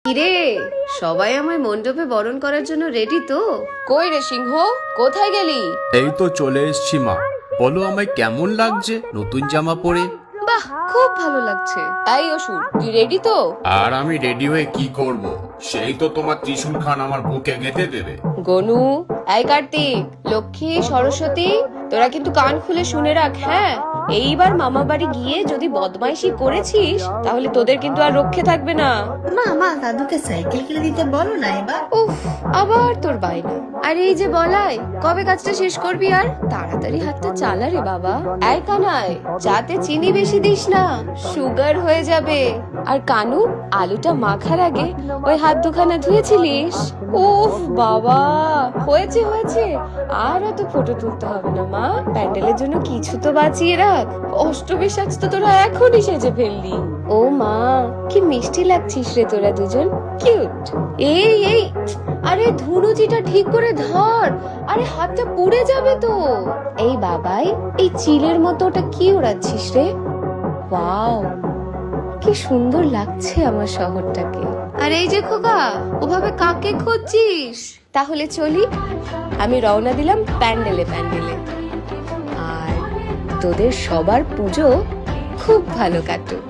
কিরে, সবাই আমায় মণ্ডপে বরণ করার জন্য রেডি তো? কই রে সিংহ, কোথায় গেলি? এই তো চলে এসছি মা। বলো আমায় কেমন লাগছে নতুন জামা পরে? বাহ, খুব ভালো লাগছে। এই অসুর, তুই রেডি তো? আর আমি রেডি হয়ে কি করব? সেই তো তোমার ত্রিশূল খান আমার বুকে গেঁথে দেবে। গনু, এই কার্তিক, লক্ষ্মী, সরস্বতী, তোরা কিন্তু কান খুলে শুনে রাখ। হ্যাঁ, এইবার মামা বাড়ি গিয়ে যদি বদমাইশি করেছিস তাহলে তোদের কিন্তু আর রক্ষে থাকবে না। মা দাদুকে সাইকেল কিনে দিতে বলো না এবার। উফ, আবার তোর বাইনা। আর এই যে বলাই, কবে কাজটা শেষ করবি? আর তাড়াতাড়ি হাতটা চালা রে বাবা। এই কানাই, চাতে চিনি বেশি দিস না, সুগার হয়ে যাবে। আর কানু, আলুটা মাখার আগে ওই হাত দুখানা ধুয়েছিলিস? উফ বাবা, হয়েছে হয়েছে, আর অত ফটো তুলতে হবে না মা। প্যান্ডেলের জন্য কিছু তো বাঁচিয়ে রাখ। অষ্টমী সাজ তো তোরা এখনই সেজে ফেললি। ও মা, কি মিষ্টি লাগছিস রে তোরা দুজন, কিউট। এই, আরে ধুনুচিটা ঠিক করে ধর, আরে হাতটা পুড়ে যাবে তো। এই বাবাই, এই চিলের মতো ওটা কি ওড়াচ্ছিস রে? ওয়াও, কি সুন্দর লাগছে আমার শহরটাকে। আর এই যে খোকা, ওভাবে কাকে খুঁজছিস? তাহলে চলি, আমি রওনা দিলাম প্যান্ডেলে। আর তোদের সবার পুজো খুব ভালো কাটুক।